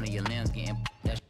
one of your limbs getting that.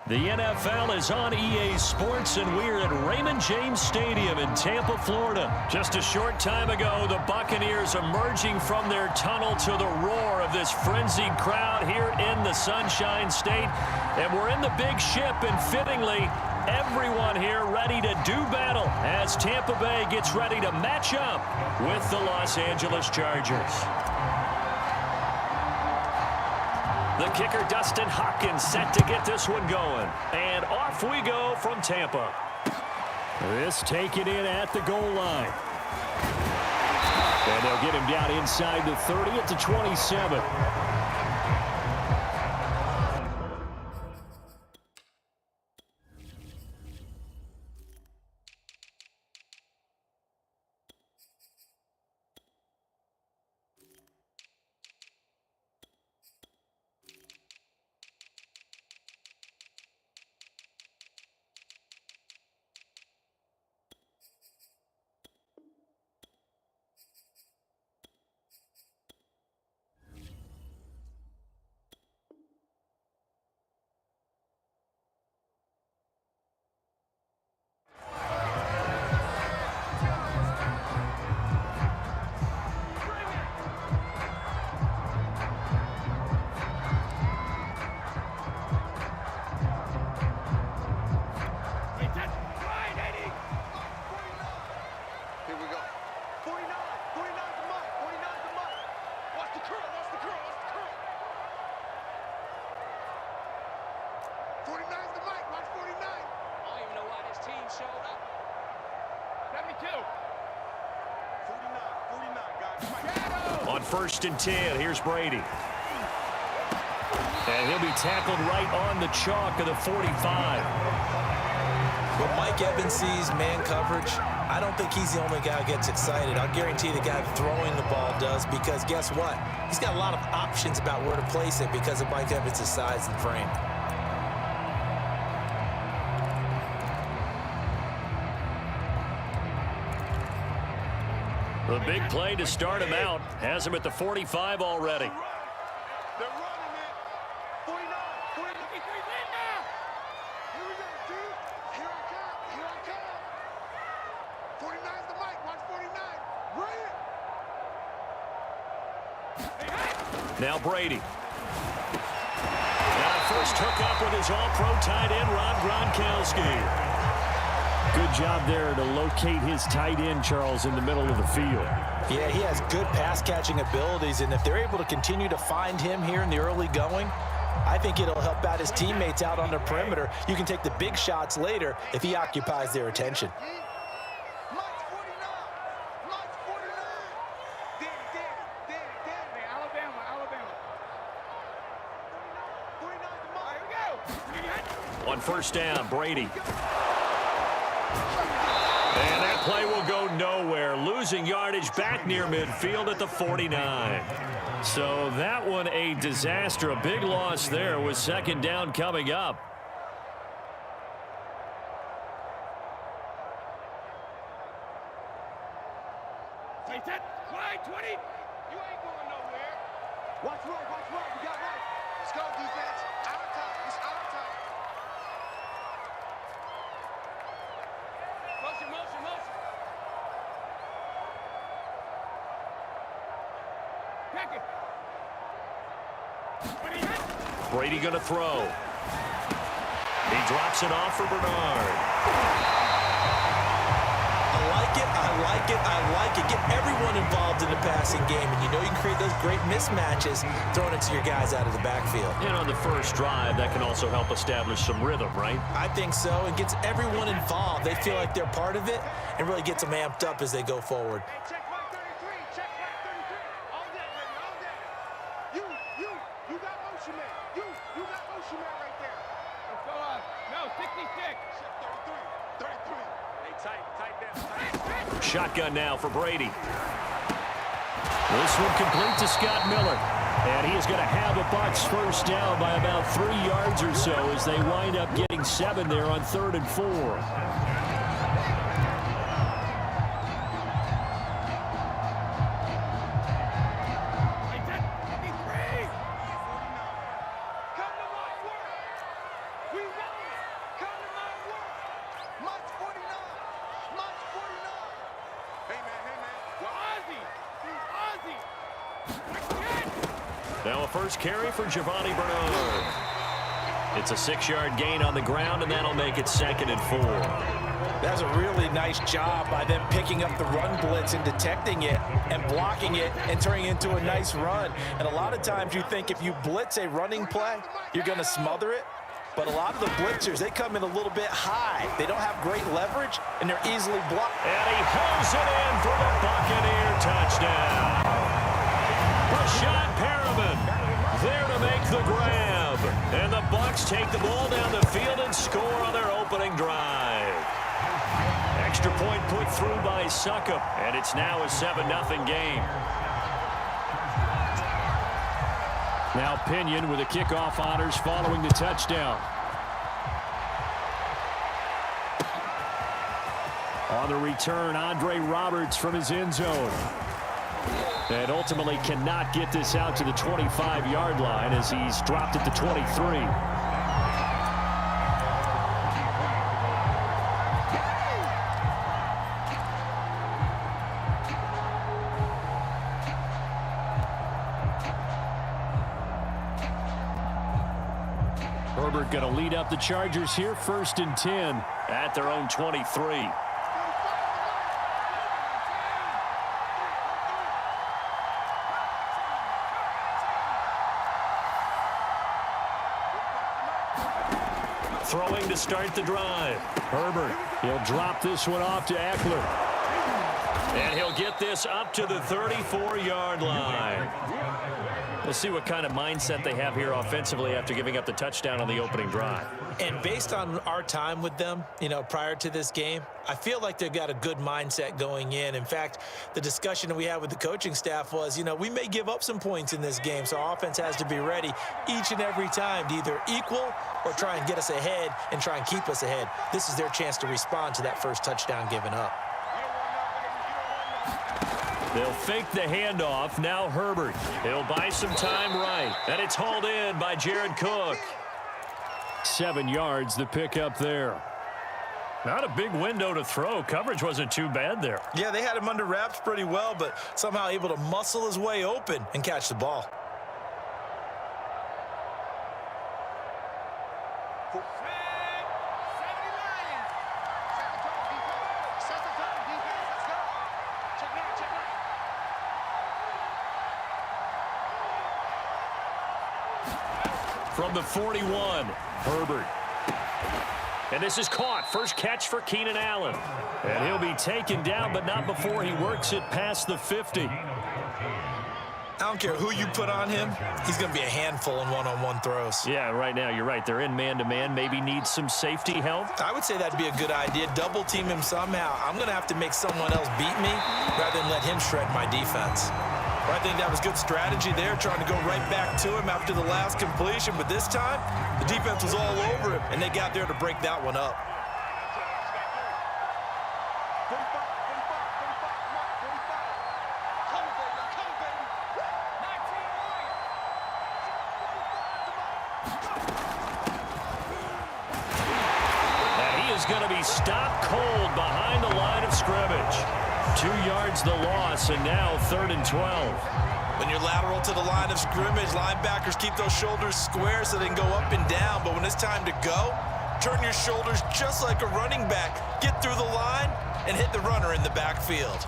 The NFL is on EA Sports, and we're at Raymond James Stadium in Tampa, Florida. Just a short time ago, the Buccaneers emerging from their tunnel to the roar of this frenzied crowd here in the Sunshine State. And we're in the big ship, and fittingly, everyone here ready to do battle as Tampa Bay gets ready to match up with the Los Angeles Chargers. The kicker, Dustin Hopkins, set to get this one going. And off we go from Tampa. This taken in at the goal line. And they'll get him down inside the 30 at the 27. On 1st and 10, here's Brady. And he'll be tackled right on the chalk of the 45. When Mike Evans sees man coverage, I don't think he's the only guy who gets excited. I'll guarantee the guy throwing the ball does, because guess what? He's got a lot of options about where to place it because of Mike Evans' size and frame. The big play to start him out has him at the 45 already. They're running it. 49, 49. Here we go, dude. Here I come. Here I come. 49's the mic. Watch 49. Run it. Now Brady. Now first hook up with his all-pro tight end, Rob Gronkowski. Good job there to locate his tight end, Charles, in the middle of the field. Yeah, he has good pass-catching abilities, and if they're able to continue to find him here in the early going, I think it'll help out his teammates out on the perimeter. You can take the big shots later if he occupies their attention. Mike's 49. Mike's 49. Danny. Alabama. 49's the mic. Here we go. On 1st down, Brady. And that play will go nowhere, losing yardage back near midfield at the 49. So that one a disaster, a big loss there with 2nd down coming up. Take that. Wide 20. You ain't going nowhere. Watch right. We got right. Let's go, defense. Out of time. It's out of time. Motion. Pack it. Brady going to throw. He drops it off for Bernard. I like it. Get everyone involved in the passing game, and you know you can create those great mismatches throwing it to your guys out of the backfield. And on the first drive, that can also help establish some rhythm, right? I think so. It gets everyone involved. They feel like they're part of it and really gets them amped up as they go forward. Hey, check right 33. Check right 33. All day, baby. All day. You got motion man. You got motion man right there. Let's go on. No, 66. 33. Hey, tight down. Shotgun now for Brady. This one complete to Scott Miller. And he is going to have the Bucs first down by about 3 yards or so as they wind up getting 7 there on 3rd and 4. Now a first carry for Giovanni Bernard. It's a 6-yard gain on the ground, and that'll make it 2nd and 4. That's a really nice job by them picking up the run blitz and detecting it and blocking it and turning it into a nice run. And a lot of times you think if you blitz a running play, you're going to smother it. But a lot of the blitzers, they come in a little bit high. They don't have great leverage, and they're easily blocked. And he hauls it in for the Buccaneer touchdown. Rashad Perriman there to make the grab. And the Bucs take the ball down the field and score on their opening drive. Extra point put through by Succop, and it's now a 7-0 game. Now Pinion with the kickoff honors following the touchdown. On the return, Andre Roberts from his end zone. And ultimately cannot get this out to the 25-yard line as he's dropped at the 23. Herbert going to lead up the Chargers here, 1st and 10 at their own 23. Throwing to start the drive. Herbert, he'll drop this one off to Eckler. And he'll get this up to the 34-yard line. We'll see what kind of mindset they have here offensively after giving up the touchdown on the opening drive. And based on our time with them, prior to this game, I feel like they've got a good mindset going in. In fact, the discussion that we had with the coaching staff was, we may give up some points in this game, so our offense has to be ready each and every time to either equal or try and get us ahead and try and keep us ahead. This is their chance to respond to that first touchdown given up. They'll fake the handoff. Now Herbert. He'll buy some time right. And it's hauled in by Jared Cook. 7 yards, the pickup there. Not a big window to throw. Coverage wasn't too bad there. Yeah, they had him under wraps pretty well, but somehow able to muscle his way open and catch the ball. From the 41, Herbert. And this is caught. First catch for Keenan Allen. And he'll be taken down, but not before he works it past the 50. I don't care who you put on him, he's going to be a handful in one-on-one throws. Yeah, right now, you're right. They're in man-to-man. Maybe needs some safety help. I would say that'd be a good idea. Double team him somehow. I'm going to have to make someone else beat me rather than let him shred my defense. I think that was good strategy there, trying to go right back to him after the last completion. But this time, the defense was all over him, and they got there to break that one up. And he is going to be stopped cold behind the line of scrimmage. 2 yards the loss, and now 3rd and 12. When you're lateral to the line of scrimmage, linebackers keep those shoulders square so they can go up and down. But when it's time to go, turn your shoulders just like a running back. Get through the line and hit the runner in the backfield.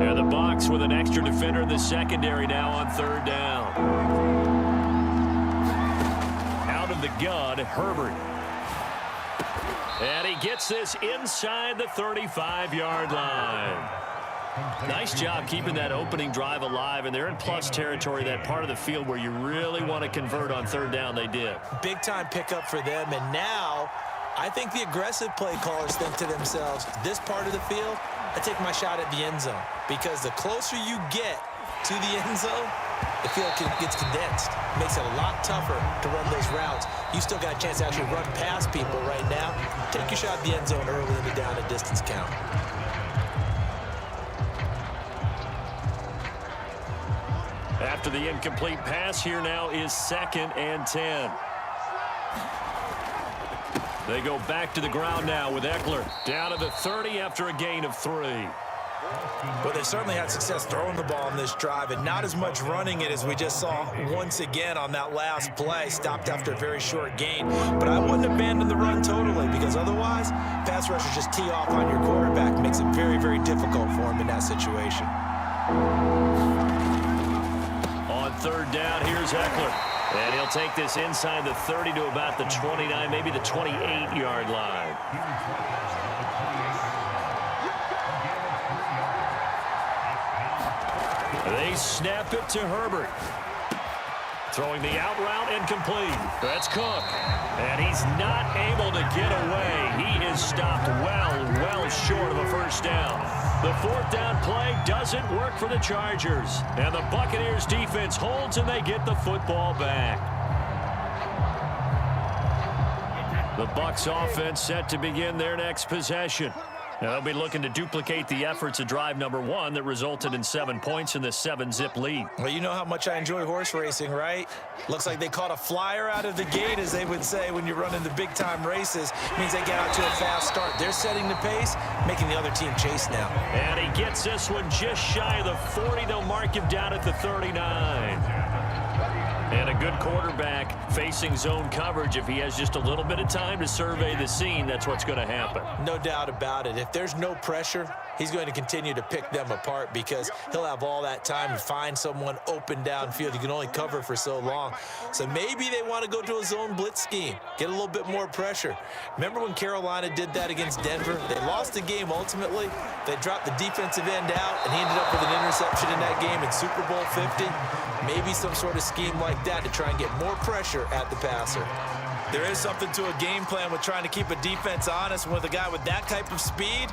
And the Bucs with an extra defender in the secondary now on 3rd down. Out of the gun, Herbert. And he gets this inside the 35-yard line. Nice job keeping that opening drive alive, and they're in plus territory, that part of the field where you really want to convert on 3rd down. They did. Big-time pickup for them, and now I think the aggressive play callers think to themselves, this part of the field, I take my shot at the end zone, because the closer you get to the end zone, the field gets condensed. Makes it a lot tougher to run those routes. You still got a chance to actually run past people right now. Take your shot at the end zone early in the down and distance count. After the incomplete pass, here now is 2nd and 10. They go back to the ground now with Eckler. Down to the 30 after a gain of 3. But they've certainly had success throwing the ball on this drive, and not as much running it as we just saw once again on that last play. Stopped after a very short gain. But I wouldn't abandon the run totally, because otherwise, pass rushers just tee off on your quarterback. Makes it very, very difficult for him in that situation. On 3rd down, here's Eckler. And he'll take this inside the 30 to about the 29, maybe the 28-yard line. They snap it to Herbert. Throwing the out route incomplete. That's Cook. And he's not able to get away. He is stopped well short of a 1st down. The 4th down play doesn't work for the Chargers. And the Buccaneers defense holds, and they get the football back. The Bucs offense set to begin their next possession. Now they'll be looking to duplicate the efforts of drive number 1 that resulted in 7 points in the 7-zip lead. Well, you know how much I enjoy horse racing, right? Looks like they caught a flyer out of the gate, as they would say when you're running the big-time races. Means they get out to a fast start. They're setting the pace, making the other team chase now. And he gets this one just shy of the 40. They'll mark him down at the 39. And a good quarterback facing zone coverage. If he has just a little bit of time to survey the scene, that's what's going to happen. No doubt about it. If there's no pressure, he's going to continue to pick them apart because he'll have all that time to find someone open downfield. You can only cover for so long. So maybe they want to go to a zone blitz scheme, get a little bit more pressure. Remember when Carolina did that against Denver? They lost the game ultimately. They dropped the defensive end out, and he ended up with an interception in that game in Super Bowl 50. Maybe some sort of scheme like that to try and get more pressure at the passer. There is something to a game plan with trying to keep a defense honest. With a guy with that type of speed,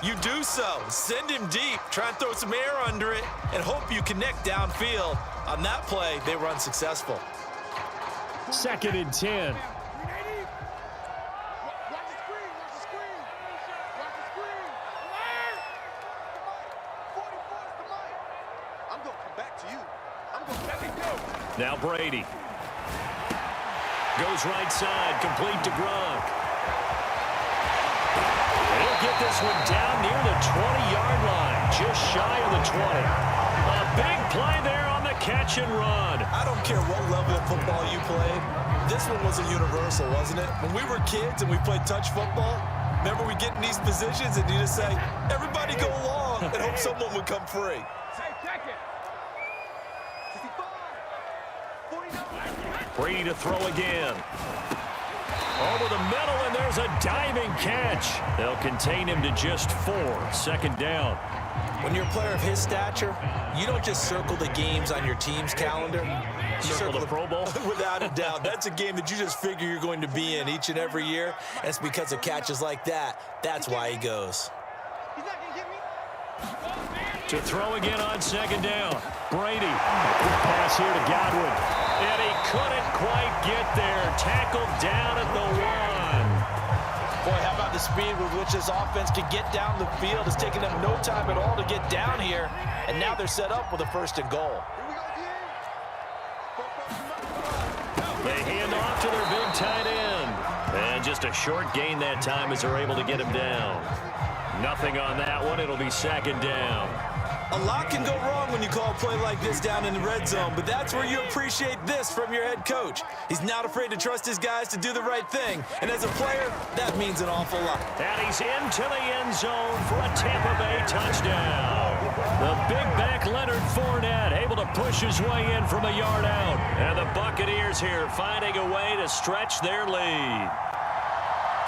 you do so. Send him deep, try and throw some air under it, and hope you connect downfield. On that play, they were unsuccessful. 2nd and 10. Now Brady. Goes right side, complete to Gronk. He'll get this one down near the 20-yard line, just shy of the 20. A big play there on the catch and run. I don't care what level of football you played. This one was a universal, wasn't it? When we were kids and we played touch football, remember we get in these positions and you just say, everybody go along and hope someone would come free. Brady to throw again. Over the middle, and there's a diving catch. They'll contain him to just 4. 2nd down. When you're a player of his stature, you don't just circle the games on your team's calendar. You Circle the Pro Bowl? Without a doubt. That's a game that you just figure you're going to be in each and every year. And it's because of catches like that. That's why he goes. To throw again on 2nd down. Brady. Quick pass here to Godwin. And he couldn't quite get there. Tackled down at the 1. Boy, how about the speed with which this offense can get down the field? It's taken them no time at all to get down here. And now they're set up with a 1st and goal. They hand off to their big tight end. And just a short gain that time as they're able to get him down. Nothing on that one. It'll be 2nd down. A lot can go wrong when you call a play like this down in the red zone, but that's where you appreciate this from your head coach. He's not afraid to trust his guys to do the right thing, and as a player, that means an awful lot. And he's into the end zone for a Tampa Bay touchdown. The big back Leonard Fournette able to push his way in from a yard out. And the Buccaneers here finding a way to stretch their lead.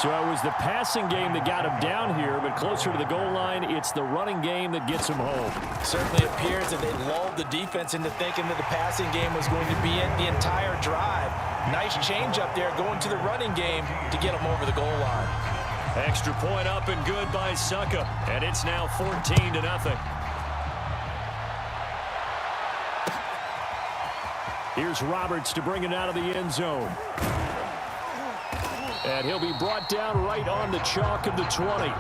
So it was the passing game that got him down here, but closer to the goal line, it's the running game that gets him home. Certainly appears that they lulled the defense into thinking that the passing game was going to be in the entire drive. Nice change up there going to the running game to get him over the goal line. Extra point up and good by Succa, and it's now 14-0. Here's Roberts to bring it out of the end zone. And he'll be brought down right on the chalk of the 20.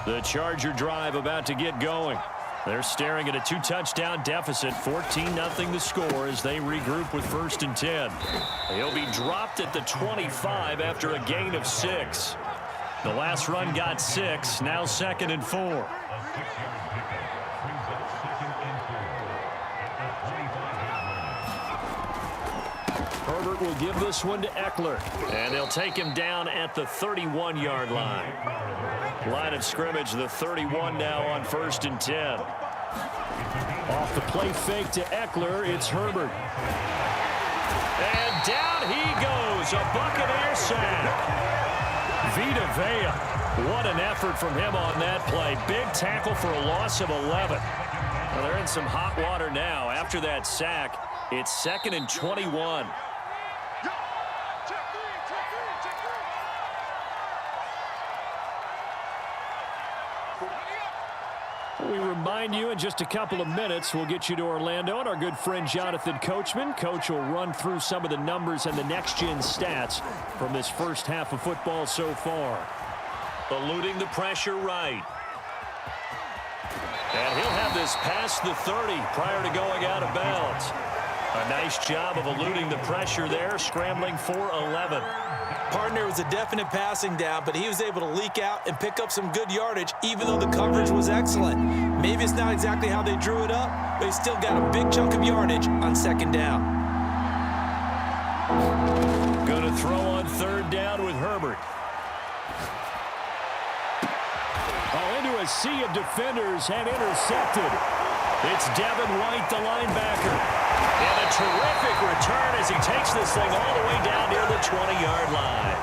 The Charger drive about to get going. They're staring at a 2-touchdown deficit, 14-0 the score as they regroup with 1st and 10. He'll be dropped at the 25 after a gain of 6. The last run got 6, now 2nd and 4. Herbert will give this one to Eckler, and they'll take him down at the 31-yard line. Line of scrimmage, the 31 now on 1st and 10. Off the play fake to Eckler, it's Herbert. And down he goes, a Buccaneer sack. Vita Vea, what an effort from him on that play. Big tackle for a loss of 11. Well, they're in some hot water now. After that sack, it's 2nd and 21. We remind you in just a couple of minutes, we'll get you to Orlando and our good friend Jonathan Coachman. Coach will run through some of the numbers and the next-gen stats from this first half of football so far. Eluding the pressure right. And he'll have this past the 30 prior to going out of bounds. A nice job of eluding the pressure there, scrambling for 11. Partner was a definite passing down, but he was able to leak out and pick up some good yardage, even though the coverage was excellent. Maybe it's not exactly how they drew it up, but he still got a big chunk of yardage on second down. Going to throw on third down with Herbert. Into a sea of defenders and intercepted. It's Devin White, the linebacker. And a terrific return as he takes this thing all the way down near the 20-yard line.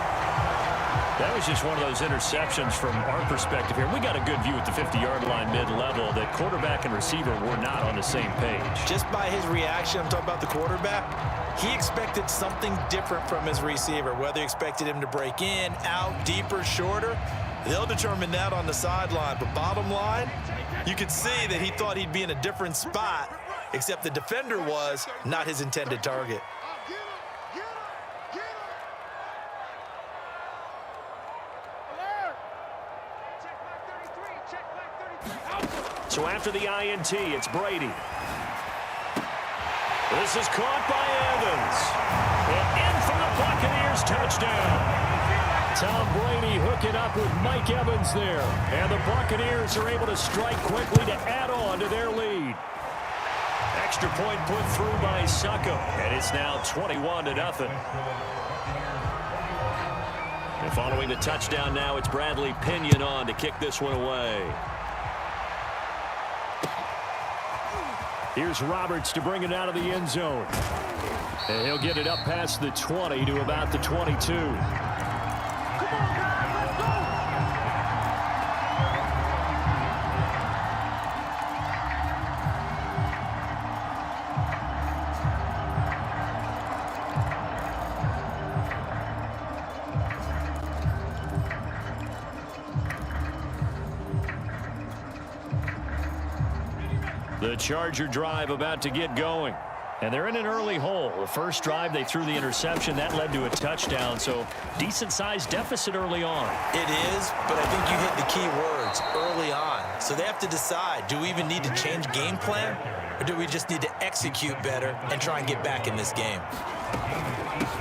That was just one of those interceptions from our perspective here. We got a good view at the 50-yard line mid-level that quarterback and receiver were not on the same page. Just by his reaction, I'm talking about the quarterback, he expected something different from his receiver, whether he expected him to break in, out, deeper, shorter. They'll determine that on the sideline. But bottom line, you could see that he thought he'd be in a different spot, except the defender was not his intended target. So after the INT, it's Brady. This is caught by Evans. And in for the Buccaneers touchdown. Tom Brady hooking up with Mike Evans there. And the Buccaneers are able to strike quickly to add on to their lead. Extra point put through by Succo. And it's now 21-0. And following the touchdown now, it's Bradley Pinion on to kick this one away. Here's Roberts to bring it out of the end zone. And he'll get it up past the 20 to about the 22. The Charger drive about to get going. And they're in an early hole. The first drive, they threw the interception. That led to a touchdown, so decent-sized deficit early on. It is, but I think you hit the key words, early on. So they have to decide, do we even need to change game plan, or do we just need to execute better and try and get back in this game?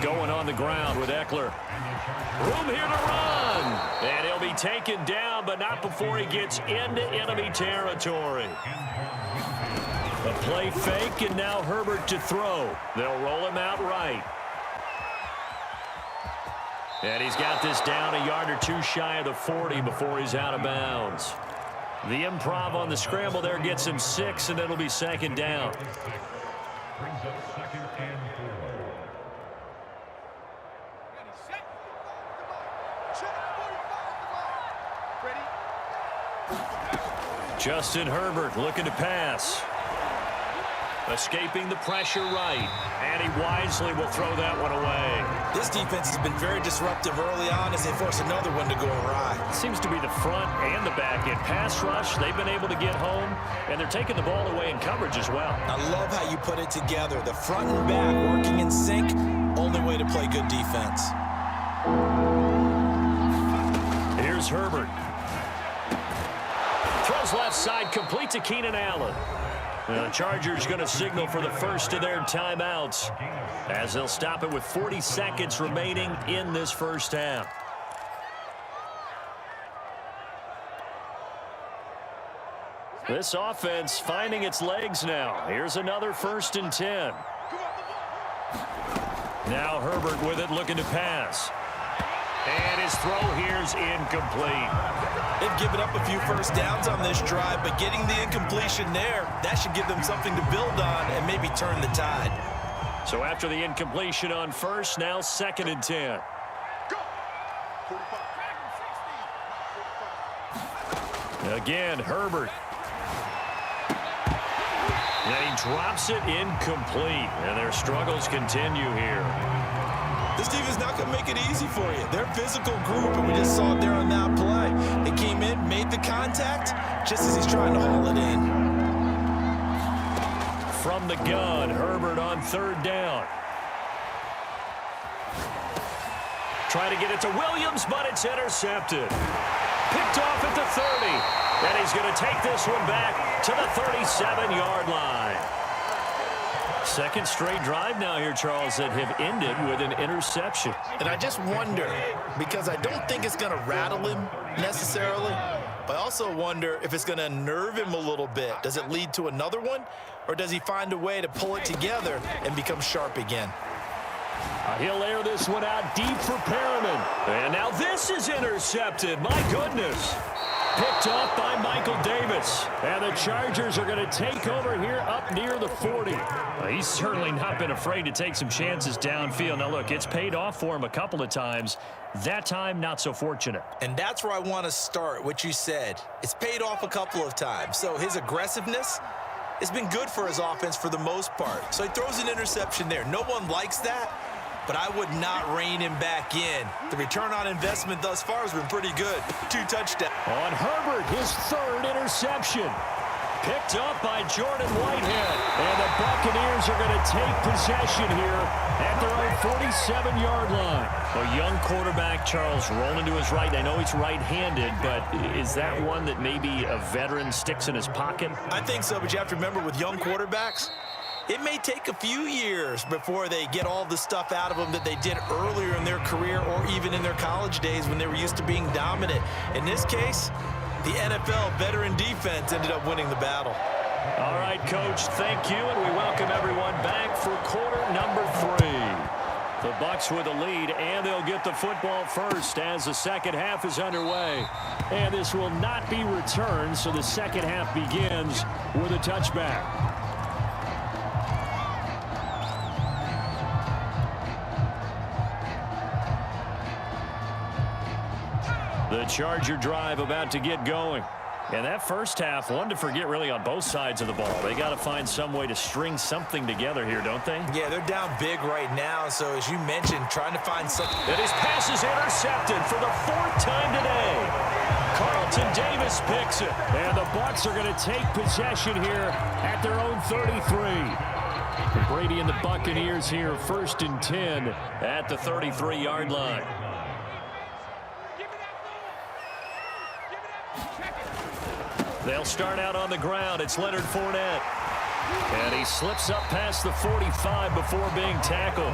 Going on the ground with Eckler. Room here to run. And he'll be taken down, but not before he gets into enemy territory. A play fake, and now Herbert to throw. They'll roll him out right. And he's got this down a yard or two shy of the 40 before he's out of bounds. The improv on the scramble there gets him 6, and it'll be second down. Justin Herbert looking to pass. Escaping the pressure right. And he wisely will throw that one away. This defense has been very disruptive early on as they force another one to go awry. Seems to be the front and the back end. Pass rush, they've been able to get home, and they're taking the ball away in coverage as well. I love how you put it together. The front and back working in sync, only way to play good defense. Here's Herbert. Throws left side, complete to Keenan Allen. The Chargers going to signal for the first of their timeouts as they'll stop it with 40 seconds remaining in this first half. This offense finding its legs now. Here's another 1st and 10. Now Herbert with it, looking to pass. And his throw here's incomplete. They've given up a few first downs on this drive, but getting the incompletion there, that should give them something to build on and maybe turn the tide. So after the incompletion on first, now 2nd and 10. Again, Herbert. And he drops it incomplete. And their struggles continue here. This team is not going to make it easy for you. They're a physical group, and we just saw it there on that play. They came in, made the contact, just as he's trying to haul it in. From the gun, Herbert on 3rd down. Trying to get it to Williams, but it's intercepted. Picked off at the 30. And he's going to take this one back to the 37-yard line. Second straight drive now here, Charles, that have ended with an interception. And I just wonder, because I don't think it's going to rattle him necessarily, but I also wonder if it's going to unnerve him a little bit. Does it lead to another one, or does he find a way to pull it together and become sharp again? He'll air this one out deep for Perriman. And now this is intercepted. My goodness. Picked off by Michael Davis. And the Chargers are going to take over here up near the 40. He's certainly not been afraid to take some chances downfield. Now, look, it's paid off for him a couple of times. That time, not so fortunate. And that's where I want to start, what you said. It's paid off a couple of times. So his aggressiveness has been good for his offense for the most part. So he throws an interception there. No one likes that, but I would not rein him back in. The return on investment thus far has been pretty good. 2 touchdowns. On Herbert, his 3rd interception. Picked up by Jordan Whitehead. And the Buccaneers are going to take possession here at their own 47-yard line. A young quarterback, Charles, rolling to his right. I know he's right-handed, but is that one that maybe a veteran sticks in his pocket? I think so, but you have to remember with young quarterbacks, it may take a few years before they get all the stuff out of them that they did earlier in their career or even in their college days when they were used to being dominant. In this case, the NFL veteran defense ended up winning the battle. All right, Coach, thank you, and we welcome everyone back for quarter number 3. The Bucs with the lead, and they'll get the football first as the second half is underway. And this will not be returned, so the second half begins with a touchback. The Charger drive about to get going. And that first half, one to forget really on both sides of the ball. They got to find some way to string something together here, don't they? Yeah, they're down big right now. So as you mentioned, trying to find something. And his pass is intercepted for the 4th time today. Carlton Davis picks it. And the Bucs are going to take possession here at their own 33. Brady and the Buccaneers here, 1st and 10 at the 33-yard line. They'll start out on the ground. It's Leonard Fournette. And he slips up past the 45 before being tackled.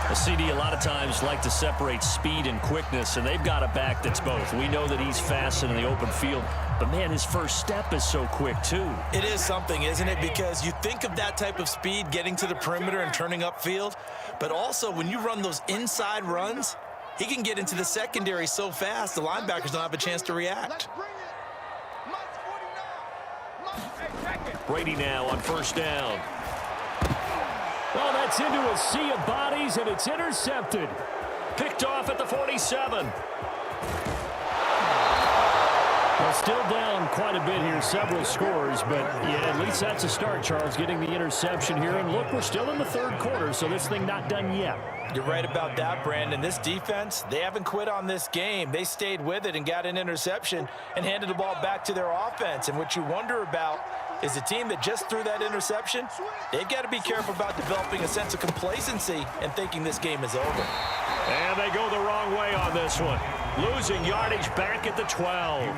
The CD a lot of times like to separate speed and quickness, and they've got a back that's both. We know that he's fast in the open field, but, man, his first step is so quick, too. It is something, isn't it? Because you think of that type of speed getting to the perimeter and turning upfield, but also when you run those inside runs, he can get into the secondary so fast the linebackers don't have a chance to react. Brady now on 1st down. Well, that's into a sea of bodies, and it's intercepted. Picked off at the 47. Well, still down quite a bit here, several scores, but yeah, at least that's a start, Charles, getting the interception here. And look, we're still in the 3rd quarter, so this thing not done yet. You're right about that, Brandon. This defense, they haven't quit on this game. They stayed with it and got an interception and handed the ball back to their offense. And what you wonder about is the team that just threw that interception, they've got to be careful about developing a sense of complacency and thinking this game is over. And they go the wrong way on this one. Losing yardage back at the 12.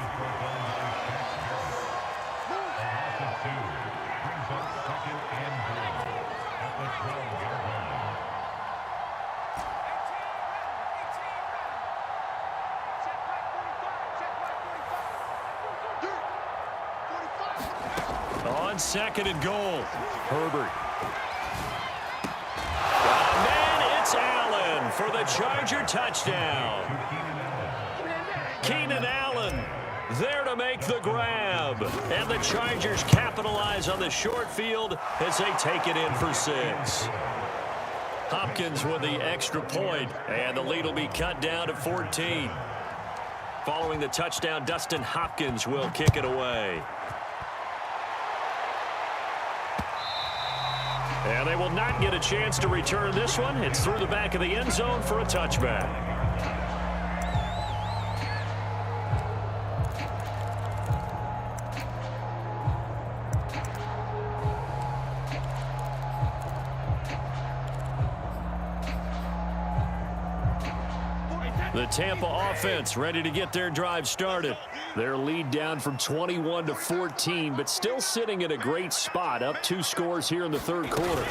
On 2nd and goal, Herbert. And then it's Allen for the Charger touchdown. Keenan Allen there to make the grab. And the Chargers capitalize on the short field as they take it in for 6. Hopkins with the extra point, and the lead will be cut down to 14. Following the touchdown, Dustin Hopkins will kick it away. And they will not get a chance to return this one. It's through the back of the end zone for a touchback. The Tampa offense ready to get their drive started. Their lead down from 21 to 14, but still sitting at a great spot, up 2 scores here in the third quarter.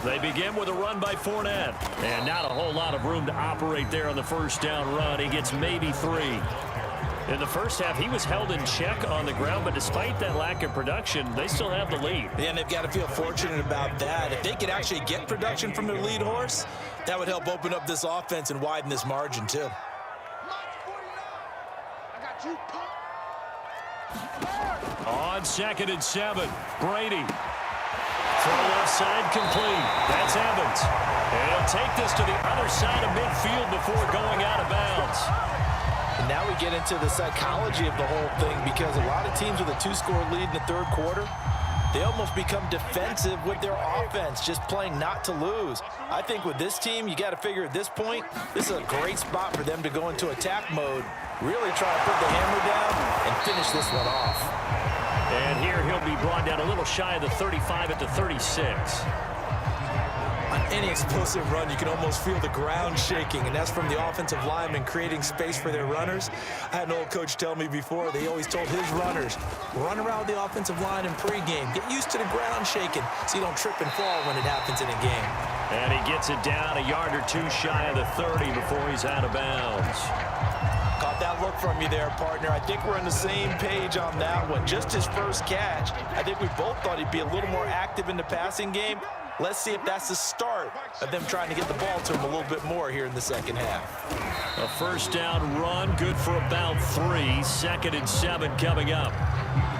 They begin with a run by Fournette, and not a whole lot of room to operate there on the first down run. He gets maybe 3. In the first half, he was held in check on the ground, but despite that lack of production, they still have the lead. Yeah, and they've got to feel fortunate about that. If they could actually get production from their lead horse, that would help open up this offense and widen this margin, too. On 2nd and 7, Brady. Throw left side complete. That's Evans. And he'll take this to the other side of midfield before going out of bounds. And now we get into the psychology of the whole thing, because a lot of teams with a 2-score lead in the third quarter, they almost become defensive with their offense, just playing not to lose. I think with this team, you got to figure at this point, this is a great spot for them to go into attack mode, really try to put the hammer down and finish this one off. And here he'll be brought down a little shy of the 35 at the 36. On any explosive run, you can almost feel the ground shaking, and that's from the offensive linemen creating space for their runners. I had an old coach tell me before, they always told his runners, run around the offensive line in pregame. Get used to the ground shaking so you don't trip and fall when it happens in a game. And he gets it down a yard or 2 shy of the 30 before he's out of bounds. Caught that look from you there, partner. I think we're on the same page on that one. Just his first catch, I think we both thought he'd be a little more active in the passing game. Let's see if that's the start of them trying to get the ball to him a little bit more here in the second half. A first down run, good for about 3. 2nd and 7 coming up.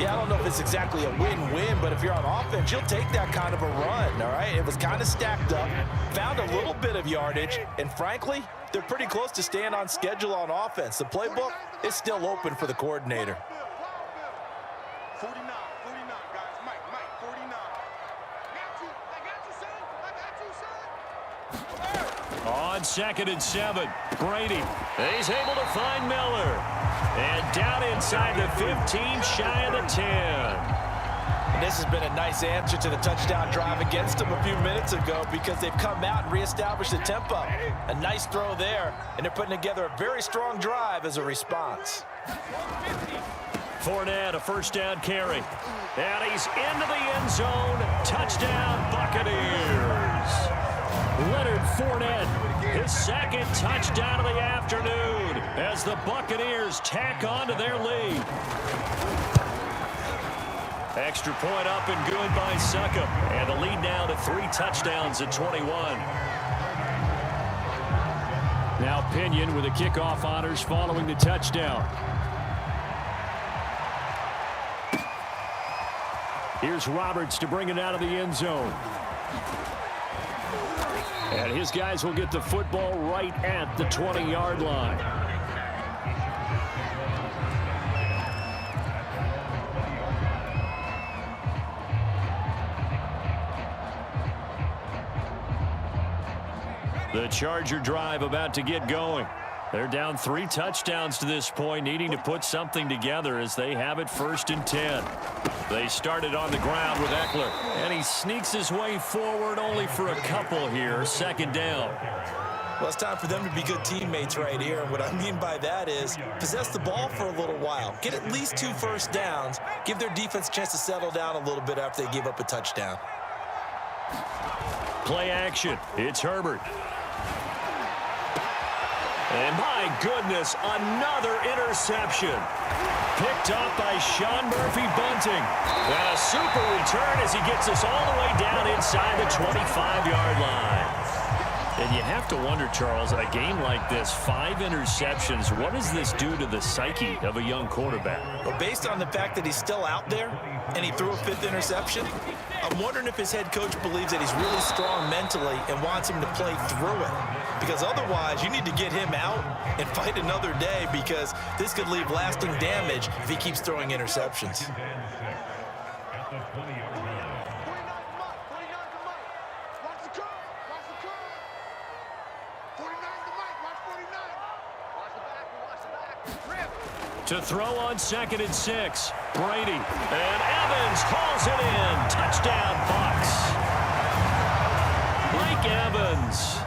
Yeah, I don't know if it's exactly a win-win, but if you're on offense, you'll take that kind of a run, all right? It was kind of stacked up, found a little bit of yardage, and frankly, they're pretty close to staying on schedule on offense. The playbook is still open for the coordinator. 49, 49, guys. Mike, 49. I got you, son. On 2nd and 7, Brady. He's able to find Miller. And down inside the 15, shy of the 10. And this has been a nice answer to the touchdown drive against them a few minutes ago, because they've come out and reestablished the tempo. A nice throw there, and they're putting together a very strong drive as a response. Fournette, a first down carry. And he's into the end zone. Touchdown, Buccaneers. Leonard Fournette, his 2nd touchdown of the afternoon as the Buccaneers tack on to their lead. Extra point up and good by Succop. And the lead now to 3 touchdowns at 21. Now Pinion with the kickoff honors following the touchdown. Here's Roberts to bring it out of the end zone. And his guys will get the football right at the 20-yard line. The Charger drive about to get going. They're down 3 touchdowns to this point, needing to put something together as they have it 1st and 10. They started on the ground with Eckler, and he sneaks his way forward only for a couple here. 2nd down. Well, it's time for them to be good teammates right here. And what I mean by that is possess the ball for a little while. Get at least 2 first downs. Give their defense a chance to settle down a little bit after they give up a touchdown. Play action. It's Herbert. And my goodness, another interception. Picked up by Sean Murphy-Bunting. And a super return as he gets us all the way down inside the 25-yard line. And you have to wonder, Charles, a game like this, 5 interceptions, what does this do to the psyche of a young quarterback? Well, based on the fact that he's still out there and he threw a 5th interception, I'm wondering if his head coach believes that he's really strong mentally and wants him to play through it. Because otherwise, you need to get him out and fight another day, because this could leave lasting damage if he keeps throwing interceptions. To throw on 2nd and 6, Brady. And Evans hauls it in. Touchdown, Bucs. Mike Evans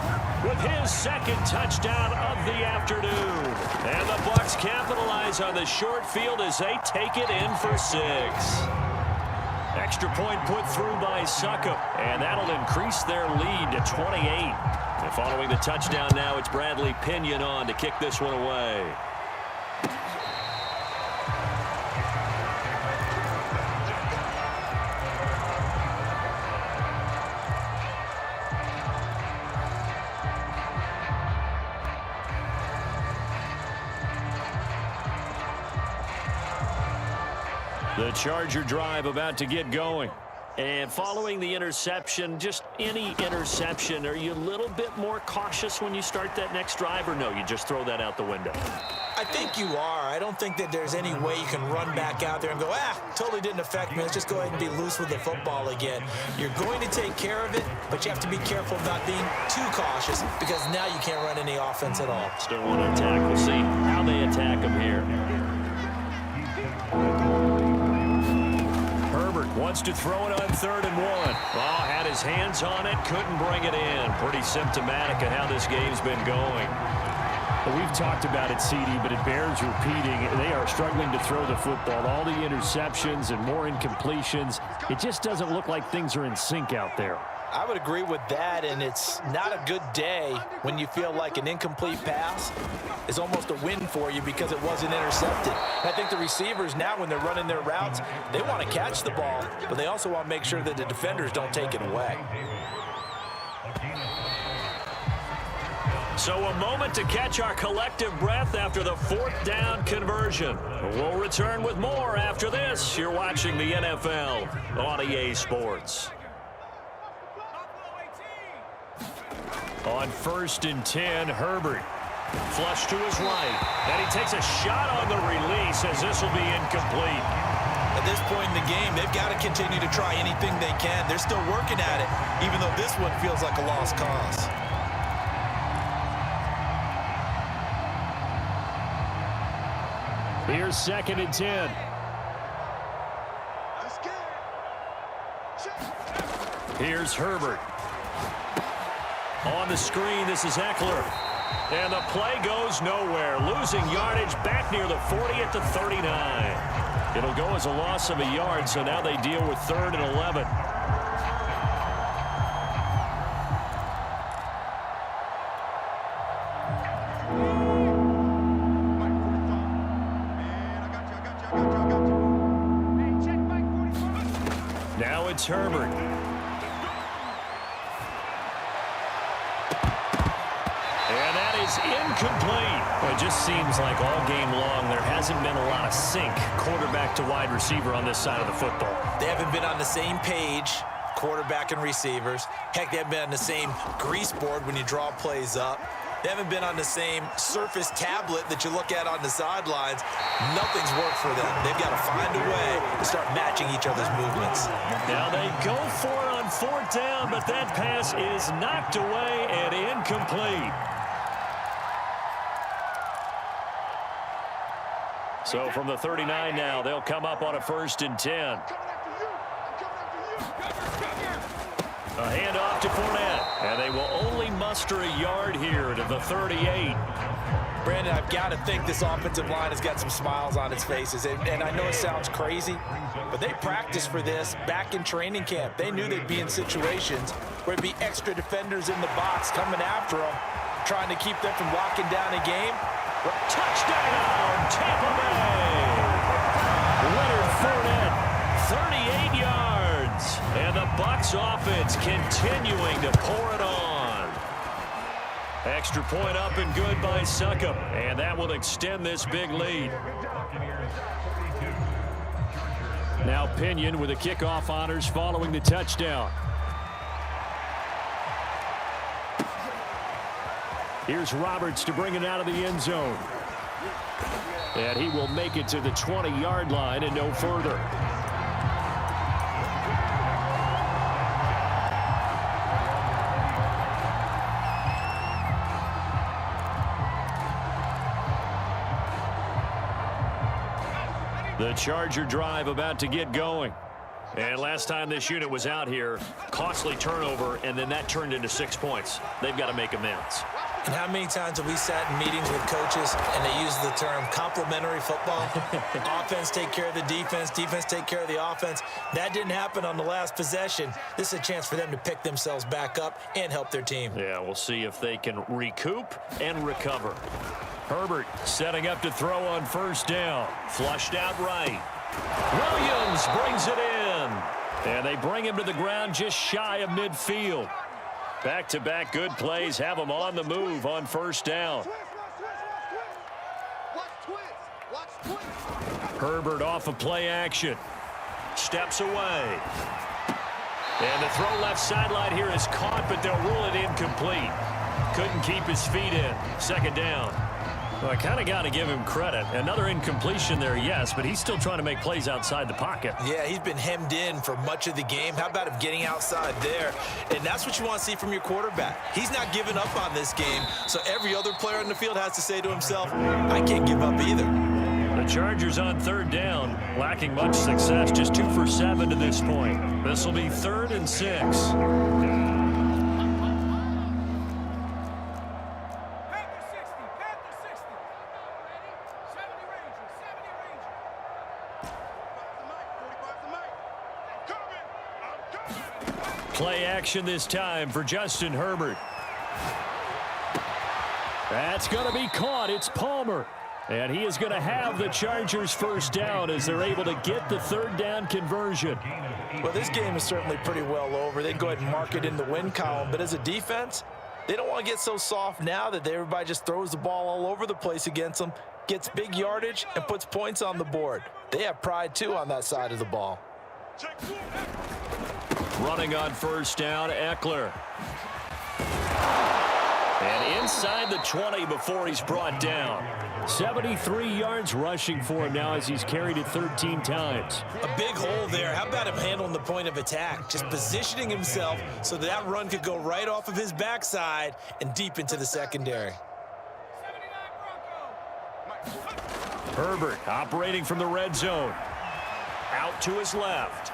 with his second touchdown of the afternoon. And the Bucs capitalize on the short field as they take it in for 6. Extra point put through by Suckup, and that'll increase their lead to 28. And following the touchdown now, it's Bradley Pinion on to kick this one away. The Charger drive about to get going. And following the interception, just any interception, are you a little bit more cautious when you start that next drive, or no, you just throw that out the window? I think you are. I don't think that there's any way you can run back out there and go, totally didn't affect me. Let's just go ahead and be loose with the football again. You're going to take care of it, but you have to be careful about being too cautious because now you can't run any offense at all. Still want to attack. We'll see how they attack them here. Herbert wants to throw it on 3rd and 1. Oh, had his hands on it, couldn't bring it in. Pretty symptomatic of how this game's been going. Well, we've talked about it, CD, but it bears repeating. They are struggling to throw the football. All the interceptions and more incompletions. It just doesn't look like things are in sync out there. I would agree with that, and it's not a good day when you feel like an incomplete pass is almost a win for you because it wasn't intercepted. And I think the receivers now, when they're running their routes, they want to catch the ball, but they also want to make sure that the defenders don't take it away. So a moment to catch our collective breath after the 4th down conversion. We'll return with more after this. You're watching the NFL on EA Sports. On 1st and 10, Herbert. Flush to his right. And he takes a shot on the release as this will be incomplete. At this point in the game, they've got to continue to try anything they can. They're still working at it, even though this one feels like a lost cause. Here's 2nd and 10. Here's Herbert. On the screen, this is Eckler. And the play goes nowhere. Losing yardage back near the 40 at the 39. It'll go as a loss of a yard, so now they deal with 3rd and 11. Now it's Herbert. Incomplete. Well, it just seems like all game long there hasn't been a lot of sync quarterback to wide receiver on this side of the football. They haven't been on the same page, quarterback and receivers. Heck, they haven't been on the same grease board when you draw plays up. They haven't been on the same Surface tablet that you look at on the sidelines. Nothing's worked for them. They've got to find a way to start matching each other's movements. Now they go for it on 4th down, but that pass is knocked away and incomplete. So from the 39 now, they'll come up on a 1st and 10. A handoff to Fournette, and they will only muster a yard here to the 38. Brandon, I've got to think this offensive line has got some smiles on its faces, and I know it sounds crazy, but they practiced for this back in training camp. They knew they'd be in situations where it'd be extra defenders in the box coming after them, trying to keep them from locking down a game. Touchdown, Tampa Bay! Leonard Fournette, 38 yards. And the Bucs offense continuing to pour it on. Extra point up and good by Suckup. And that will extend this big lead. Now Pinion with the kickoff honors following the touchdown. Here's Roberts to bring it out of the end zone. And he will make it to the 20-yard line and no further. The Charger drive about to get going. And last time this unit was out here, costly turnover, and then that turned into 6 points. They've got to make amends. And how many times have we sat in meetings with coaches and they use the term complementary football? Offense take care of the defense, defense take care of the offense. That didn't happen on the last possession. This is a chance for them to pick themselves back up and help their team. Yeah, we'll see if they can recoup and recover. Herbert setting up to throw on first down. Flushed out right. Williams brings it in. And they bring him to the ground just shy of midfield. Back-to-back good plays have him on the move on first down. Herbert off of play action. Steps away. And the throw left sideline here is caught, but they'll rule it incomplete. Couldn't keep his feet in. Second down. Well, I kind of got to give him credit. Another incompletion there, yes, but he's still trying to make plays outside the pocket. Yeah, he's been hemmed in for much of the game. How about him getting outside there? And that's what you want to see from your quarterback. He's not giving up on this game, so every other player on the field has to say to himself, I can't give up either. The Chargers on third down, lacking much success, just 2 for 7 to this point. This will be 3rd and 6. Play action this time for Justin Herbert. That's going to be caught. It's Palmer. And he is going to have the Chargers first down as they're able to get the third down conversion. Well, this game is certainly pretty well over. They can go ahead and mark it in the win column. But as a defense, they don't want to get so soft now that everybody just throws the ball all over the place against them, gets big yardage, and puts points on the board. They have pride, too, on that side of the ball. Running on first down, Eckler. And inside the 20 before he's brought down. 73 yards rushing for him now as he's carried it 13 times. A big hole there. How about him handling the point of attack? Just positioning himself so that run could go right off of his backside and deep into the secondary. Herbert operating from the red zone. Out to his left.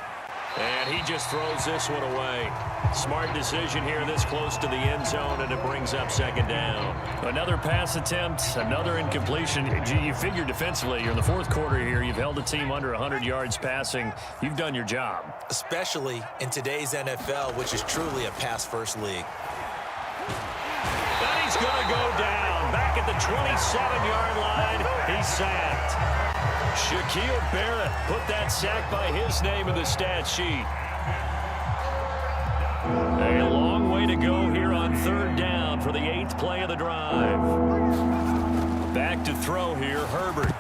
And he just throws this one away. Smart decision here this close to the end zone, and it brings up second down. Another pass attempt, another incompletion. You figure defensively, you're in the fourth quarter here. You've held a team under 100 yards passing. You've done your job. Especially in today's NFL, which is truly a pass-first league. And he's going to go down. Back at the 27-yard line, he's sacked. Shaquille Barrett put that sack by his name in the stat sheet. A long way to go here on third down for the 8th play of the drive. Back to throw here, Herbert.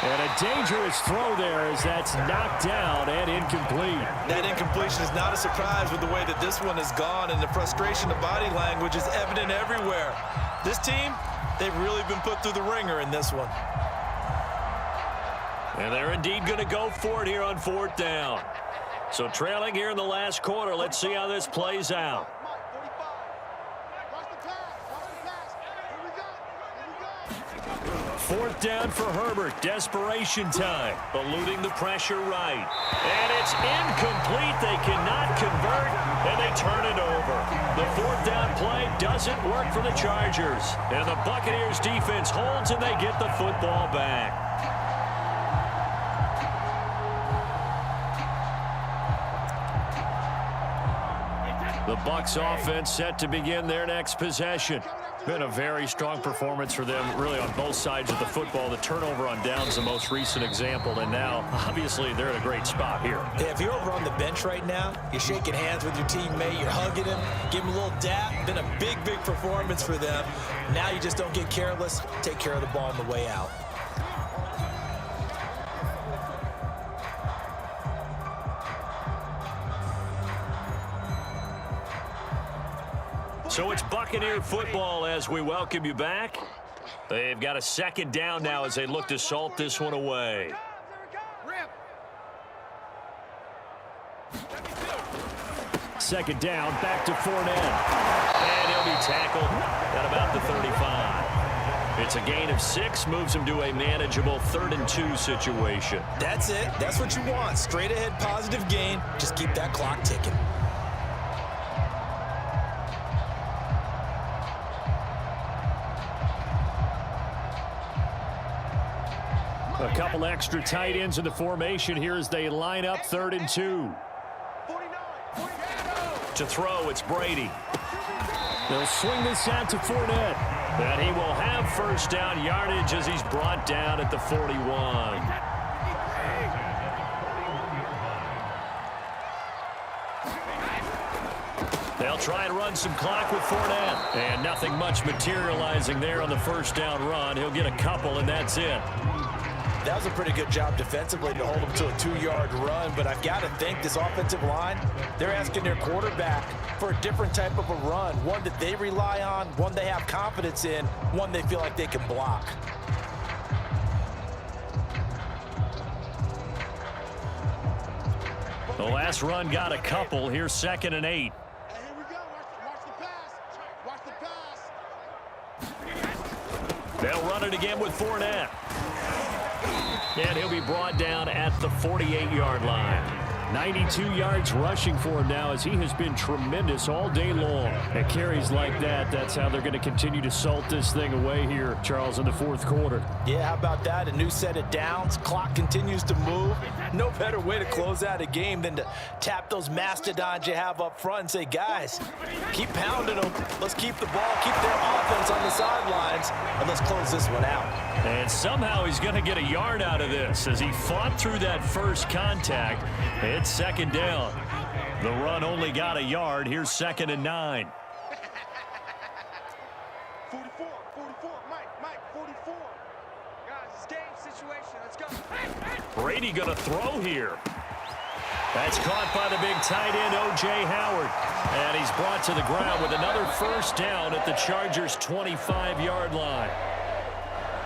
And a dangerous throw there as that's knocked down and incomplete. That incompletion is not a surprise with the way that this one has gone, and the frustration of body language is evident everywhere. This team, they've really been put through the ringer in this one. And they're indeed going to go for it here on fourth down. So trailing here in the last quarter, let's see how this plays out. Fourth down for Herbert. Desperation time. Eluding the pressure right. And it's incomplete. They cannot convert, and they turn it over. The fourth down play doesn't work for the Chargers. And the Buccaneers defense holds, and they get the football back. The Bucs offense set to begin their next possession. Been a very strong performance for them, really, on both sides of the football. The turnover on downs, the most recent example, and now, obviously, they're in a great spot here. Yeah, if you're over on the bench right now, you're shaking hands with your teammate, you're hugging him, give him a little dap. Been a big, big performance for them. Now you just don't get careless. Take care of the ball on the way out. So it's Buccaneer football as we welcome you back. They've got a second down now as they look to salt this one away. Second down, back to Fournette. And he'll be tackled at about the 35. It's a gain of 6, moves him to a manageable 3rd and 2 situation. That's it. That's what you want. Straight ahead, positive gain. Just keep that clock ticking. A couple extra tight ends in the formation here as they line up 3rd and 2. To throw, it's Brady. They'll swing this out to Fournette. And he will have first down yardage as he's brought down at the 41. They'll try and run some clock with Fournette. And nothing much materializing there on the first down run. He'll get a couple, and that's it. That was a pretty good job defensively to hold him to a 2-yard run, but I've got to think this offensive line, they're asking their quarterback for a different type of a run, one that they rely on, one they have confidence in, one they feel like they can block. The last run got a couple. Here's 2nd and 8. Here we go. Watch the pass. Watch the pass. They'll run it again with Fournette. And he'll be brought down at the 48-yard line. 92 yards rushing for him now as he has been tremendous all day long. At carries like that, that's how they're going to continue to salt this thing away here, Charles, in the 4th quarter. Yeah, how about that? A new set of downs. Clock continues to move. No better way to close out a game than to tap those mastodons you have up front and say, guys, keep pounding them. Let's keep the ball, keep their offense on the sidelines, and let's close this one out. And somehow he's going to get a yard out of this as he fought through that first contact. It's 2nd down. The run only got a yard. Here's 2nd and 9. 44, Mike, 44. Guys, it's game situation. Let's go. Brady going to throw here. That's caught by the big tight end, O.J. Howard. And he's brought to the ground with another first down at the Chargers' 25-yard line.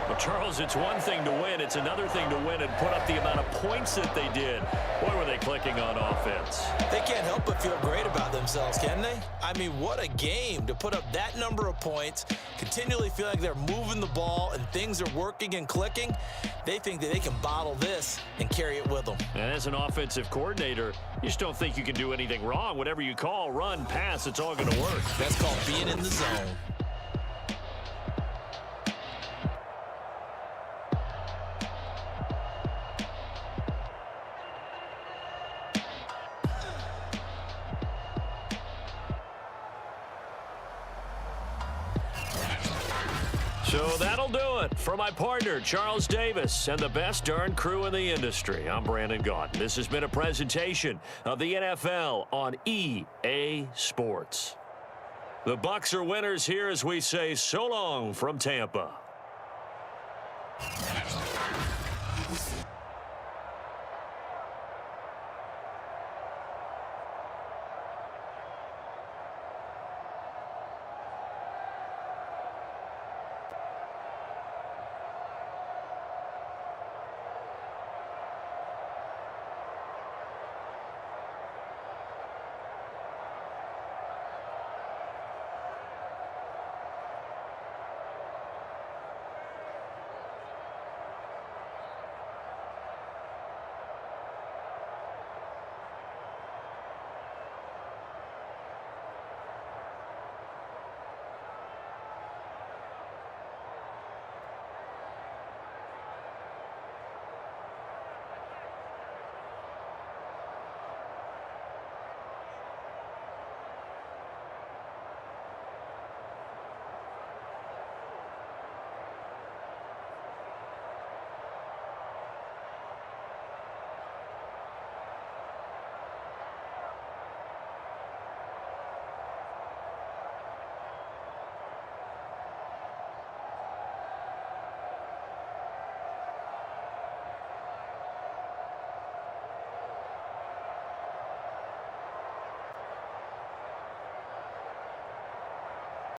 But, Charles, it's one thing to win. It's another thing to win and put up the amount of points that they did. Boy, were they clicking on offense. They can't help but feel great about themselves, can they? I mean, what a game to put up that number of points, continually feel like they're moving the ball and things are working and clicking. They think that they can bottle this and carry it with them. And as an offensive coordinator, you just don't think you can do anything wrong. Whatever you call, run, pass, it's all going to work. That's called being in the zone. So that'll do it for my partner, Charles Davis, and the best darn crew in the industry. I'm Brandon Gaudin. This has been a presentation of the NFL on EA Sports. The Bucs are winners here as we say so long from Tampa.